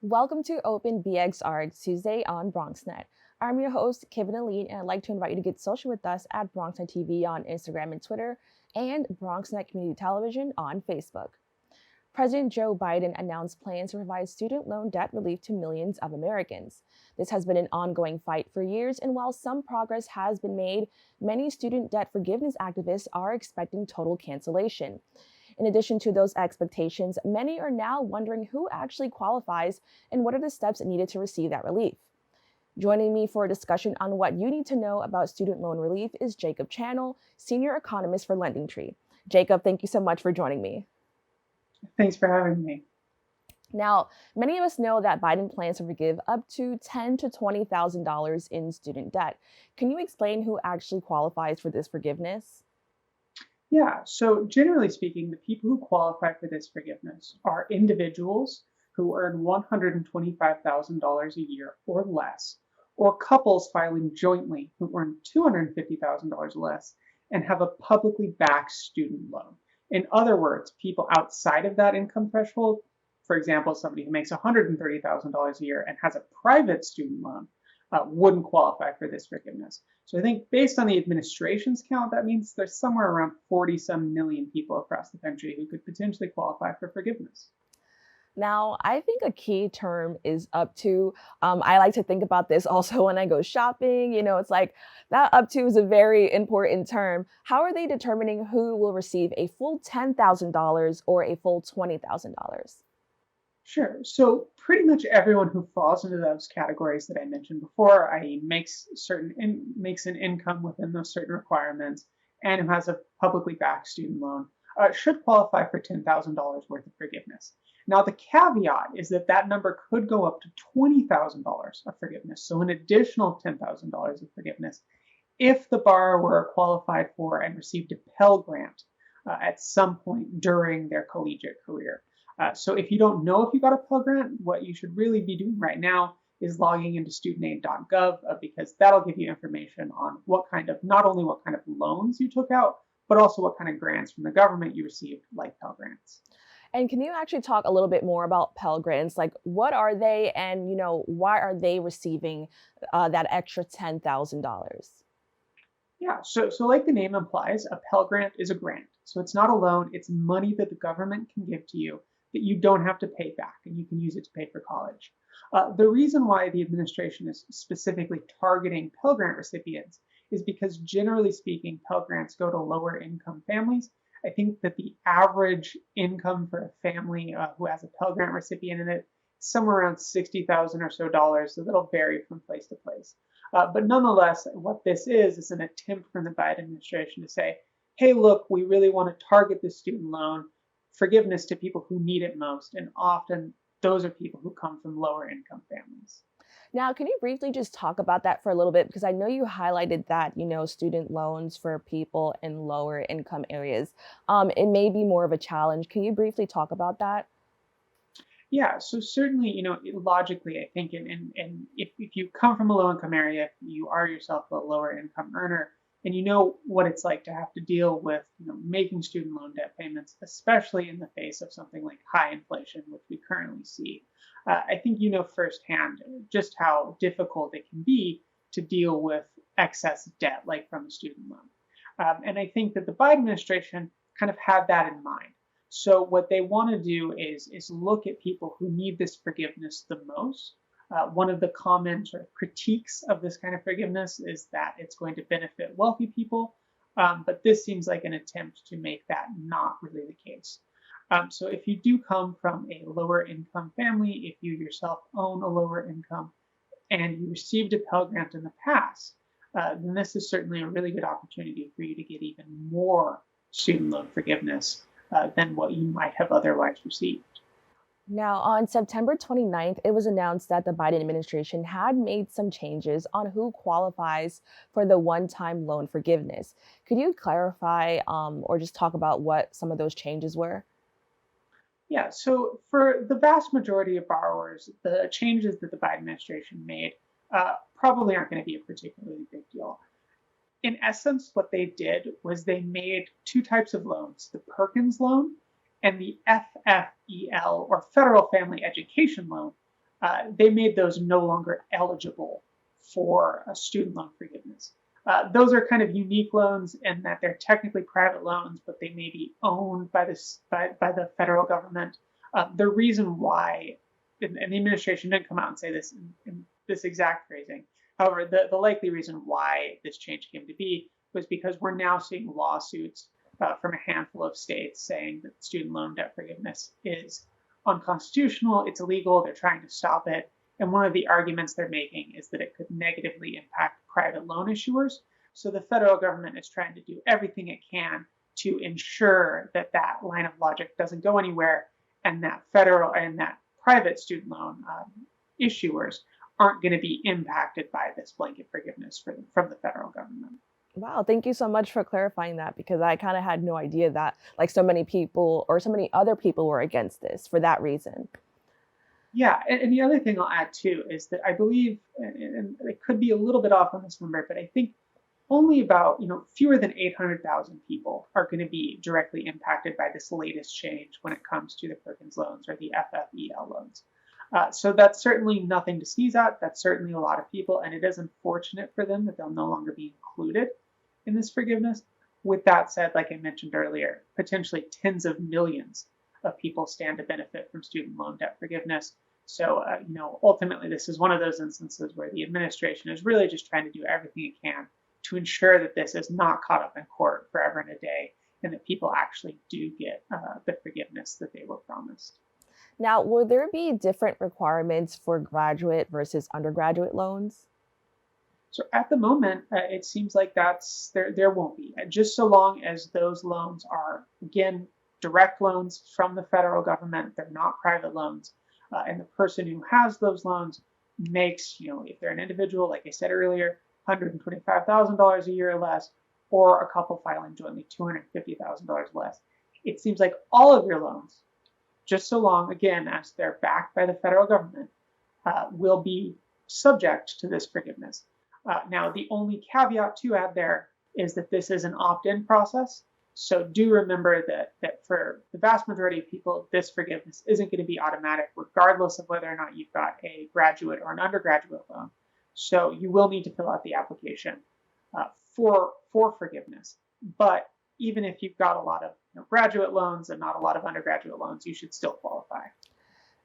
Welcome to Open BxRx Tuesday on BronxNet. I'm your host, Kibin Alleyne, and I'd like to invite you to get social with us at BronxNet TV on Instagram and Twitter, and BronxNet Community Television on Facebook. President Joe Biden announced plans to provide student loan debt relief to millions of Americans. This has been an ongoing fight for years, and while some progress has been made, many student debt forgiveness activists are expecting total cancellation. In addition to those expectations, many are now wondering who actually qualifies and what are the steps needed to receive that relief. Joining me for a discussion on what you need to know about student loan relief is Jacob Channel, Senior Economist for LendingTree. Jacob, thank you so much for joining me. Thanks for having me. Now, many of us know that Biden plans to forgive up to $10,000 to $20,000 in student debt. Can you explain who actually qualifies for this forgiveness? Yeah, so generally speaking, the people who qualify for this forgiveness are individuals who earn $125,000 a year or less, or couples filing jointly who earn $250,000 less and have a publicly backed student loan. In other words, people outside of that income threshold, for example, somebody who makes $130,000 a year and has a private student loan, wouldn't qualify for this forgiveness. So I think based on the administration's count, that means there's somewhere around 40-some million people across the country who could potentially qualify for forgiveness. Now, I think a key term is up to. I like to think about this also when I go shopping. It's like that up to is a very important term. How are they determining who will receive a full $10,000 or a full $20,000? Sure. So pretty much everyone who falls into those categories that I mentioned before, i.e., makes an income within those certain requirements, and who has a publicly backed student loan, should qualify for $10,000 worth of forgiveness. Now, the caveat is that that number could go up to $20,000 of forgiveness, so an additional $10,000 of forgiveness, if the borrower qualified for and received a Pell grant at some point during their collegiate career. So if you don't know if you got a Pell grant, what you should really be doing right now is logging into studentaid.gov because that'll give you information on not only what kind of loans you took out, but also what kind of grants from the government you received, like Pell grants. And can you actually talk a little bit more about Pell grants? Like, what are they, and why are they receiving that extra $10,000? Yeah, so like the name implies, a Pell grant is a grant. So it's not a loan, it's money that the government can give to you that you don't have to pay back, and you can use it to pay for college. The reason why the administration is specifically targeting Pell Grant recipients is because, generally speaking, Pell Grants go to lower income families. I think that the average income for a family who has a Pell Grant recipient in it is somewhere around $60,000 or so dollars, so that'll vary from place to place. But nonetheless, what this is an attempt from the Biden administration to say, hey, look, we really want to target the student loan forgiveness to people who need it most, and often those are people who come from lower income families. Now, can you briefly just talk about that for a little bit? Because I know you highlighted that, student loans for people in lower income areas. It may be more of a challenge. Can you briefly talk about that? Yeah, so certainly, logically, I think, and if you come from a low income area, you are yourself a lower income earner, and you know what it's like to have to deal with, making student loan debt payments, especially in the face of something like high inflation, which we currently see. I think you know firsthand just how difficult it can be to deal with excess debt, like from a student loan. And I think that the Biden administration kind of had that in mind. So what they want to do is look at people who need this forgiveness the most. One of the common sort of critiques of this kind of forgiveness is that it's going to benefit wealthy people, but this seems like an attempt to make that not really the case. So if you do come from a lower income family, if you yourself own a lower income, and you received a Pell Grant in the past, then this is certainly a really good opportunity for you to get even more student loan forgiveness than what you might have otherwise received. Now, on September 29th, it was announced that the Biden administration had made some changes on who qualifies for the one-time loan forgiveness. Could you clarify or just talk about what some of those changes were? Yeah, so for the vast majority of borrowers, the changes that the Biden administration made probably aren't going to be a particularly big deal. In essence, what they did was they made two types of loans, the Perkins loan and the FFEL, or Federal Family Education Loan, they made those no longer eligible for a student loan forgiveness. Those are kind of unique loans in that they're technically private loans, but they may be owned by the federal government. The reason why, and the administration didn't come out and say this in this exact phrasing. However, the likely reason why this change came to be was because we're now seeing lawsuits from a handful of states saying that student loan debt forgiveness is unconstitutional, it's illegal, they're trying to stop it. And one of the arguments they're making is that it could negatively impact private loan issuers. So the federal government is trying to do everything it can to ensure that that line of logic doesn't go anywhere, and that federal and that private student loan issuers aren't going to be impacted by this blanket forgiveness from the federal government. Wow, thank you so much for clarifying that, because I kind of had no idea that like so many people or so many other people were against this for that reason. Yeah, and the other thing I'll add too is that I believe, and it could be a little bit off on this number, but I think only about fewer than 800,000 people are going to be directly impacted by this latest change when it comes to the Perkins loans or the FFEL loans. So that's certainly nothing to sneeze at. That's certainly a lot of people, and it is unfortunate for them that they'll no longer be included in this forgiveness. With that said, like I mentioned earlier, potentially tens of millions of people stand to benefit from student loan debt forgiveness. So, ultimately, this is one of those instances where the administration is really just trying to do everything it can to ensure that this is not caught up in court forever and a day, and that people actually do get the forgiveness that they were promised. Now, will there be different requirements for graduate versus undergraduate loans? So at the moment, it seems like there won't be. Just so long as those loans are, again, direct loans from the federal government, they're not private loans, and the person who has those loans makes, if they're an individual, like I said earlier, $125,000 a year or less, or a couple filing jointly $250,000 less. It seems like all of your loans, just so long, again, as they're backed by the federal government, will be subject to this forgiveness. Now, the only caveat to add there is that this is an opt-in process. So do remember that for the vast majority of people, this forgiveness isn't going to be automatic, regardless of whether or not you've got a graduate or an undergraduate loan. So you will need to fill out the application for forgiveness. But even if you've got a lot of graduate loans and not a lot of undergraduate loans, you should still qualify.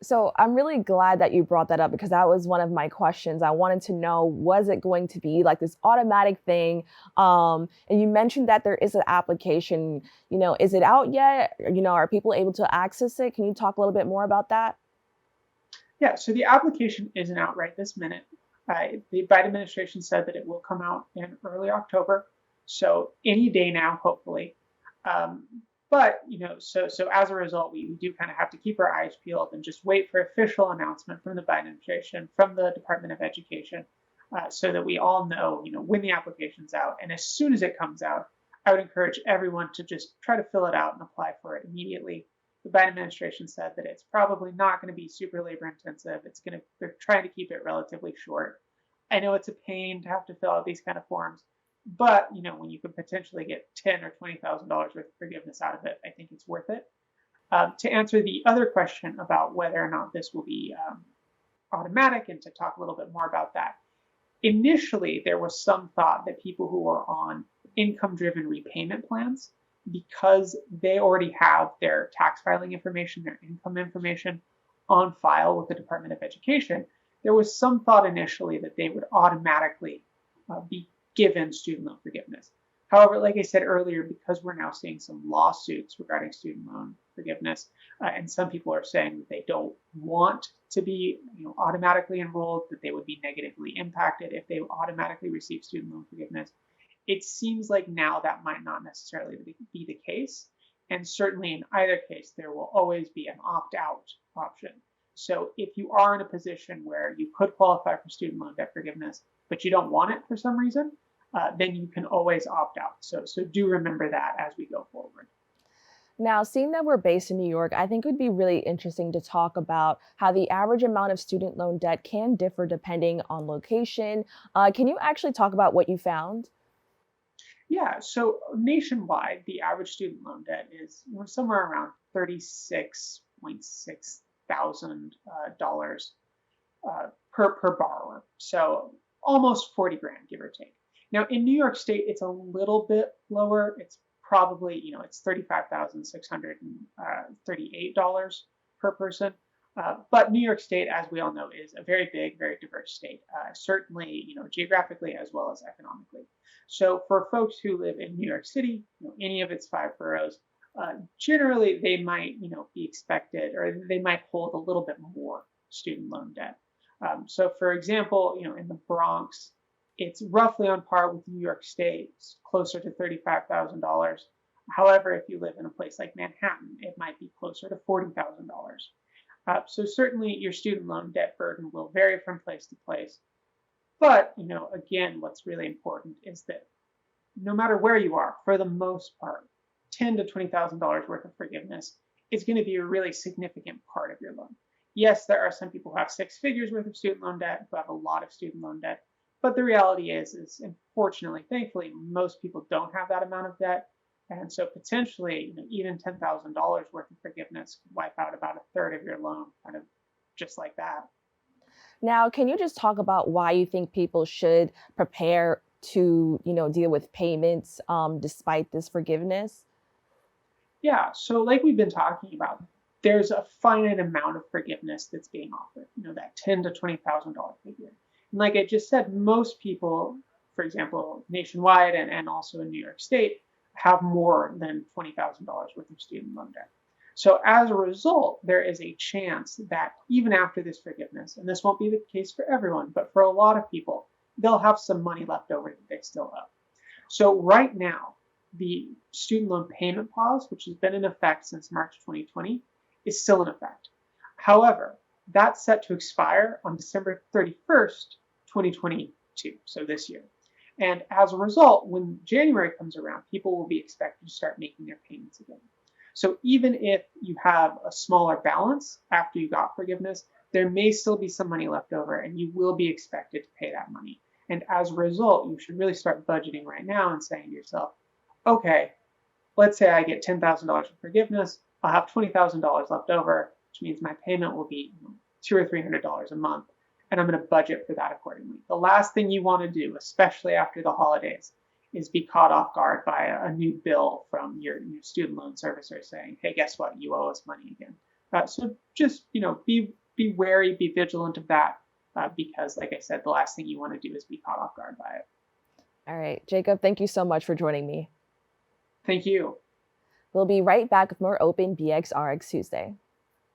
So I'm really glad that you brought that up, because that was one of my questions. I wanted to know, was it going to be like this automatic thing? And you mentioned that there is an application, is it out yet? Are people able to access it? Can you talk a little bit more about that? Yeah, so the application isn't out right this minute. The Biden administration said that it will come out in early October. So any day now, hopefully. But, so as a result, we do kind of have to keep our eyes peeled and just wait for official announcement from the Biden administration, from the Department of Education, so that we all know, when the application's out. And as soon as it comes out, I would encourage everyone to just try to fill it out and apply for it immediately. The Biden administration said that it's probably not going to be super labor intensive. They're trying to keep it relatively short. I know it's a pain to have to fill out these kind of forms, but when you could potentially get $10,000 or $20,000 worth of forgiveness out of it, I think it's worth it. To answer the other question about whether or not this will be automatic, and to talk a little bit more about that, initially there was some thought that people who are on income-driven repayment plans, because they already have their tax filing information, their income information on file with the Department of Education, there was some thought initially that they would automatically be given student loan forgiveness. However, like I said earlier, because we're now seeing some lawsuits regarding student loan forgiveness, and some people are saying that they don't want to be automatically enrolled, that they would be negatively impacted if they automatically receive student loan forgiveness, it seems like now that might not necessarily be the case. And certainly in either case, there will always be an opt-out option. So if you are in a position where you could qualify for student loan debt forgiveness, but you don't want it for some reason, then you can always opt out. So do remember that as we go forward. Now, seeing that we're based in New York, I think it would be really interesting to talk about how the average amount of student loan debt can differ depending on location. Can you actually talk about what you found? Yeah, so nationwide, the average student loan debt is somewhere around $36.6 thousand. per borrower. So almost 40 grand, give or take. Now in New York State, it's a little bit lower. It's probably, it's $35,638 per person. But New York State, as we all know, is a very big, very diverse state, certainly, geographically as well as economically. So for folks who live in New York City, any of its five boroughs, generally they might, be expected, or they might hold a little bit more student loan debt. So for example, in the Bronx, it's roughly on par with New York State, it's closer to $35,000. However, if you live in a place like Manhattan, it might be closer to $40,000. So certainly your student loan debt burden will vary from place to place. But, again, what's really important is that no matter where you are, for the most part, $10,000 to $20,000 worth of forgiveness is going to be a really significant part of your loan. Yes, there are some people who have six figures worth of student loan debt, who have a lot of student loan debt. But the reality is unfortunately, thankfully, most people don't have that amount of debt. And so potentially, even $10,000 worth of forgiveness could wipe out about a third of your loan, kind of just like that. Now, can you just talk about why you think people should prepare to, deal with payments despite this forgiveness? Yeah, so like we've been talking about, there's a finite amount of forgiveness that's being offered, that $10,000 to $20,000 figure. And like I just said, most people, for example, nationwide and also in New York State, have more than $20,000 worth of student loan debt. So as a result, there is a chance that even after this forgiveness, and this won't be the case for everyone, but for a lot of people, they'll have some money left over that they still owe. So right now, the student loan payment pause, which has been in effect since March 2020, is still in effect. However, that's set to expire on December 31st, 2022, so this year. And as a result, when January comes around, people will be expected to start making their payments again. So even if you have a smaller balance after you got forgiveness, there may still be some money left over and you will be expected to pay that money. And as a result, you should really start budgeting right now and saying to yourself, okay, let's say I get $10,000 for forgiveness, I'll have $20,000 left over, which means my payment will be $200 or $300 a month, and I'm going to budget for that accordingly. The last thing you want to do, especially after the holidays, is be caught off guard by a new bill from your student loan servicer saying, hey, guess what, you owe us money again. So just, be wary, be vigilant of that, because like I said, the last thing you want to do is be caught off guard by it. All right, Jacob, thank you so much for joining me. Thank you. We'll be right back with more Open BxRx Tuesday.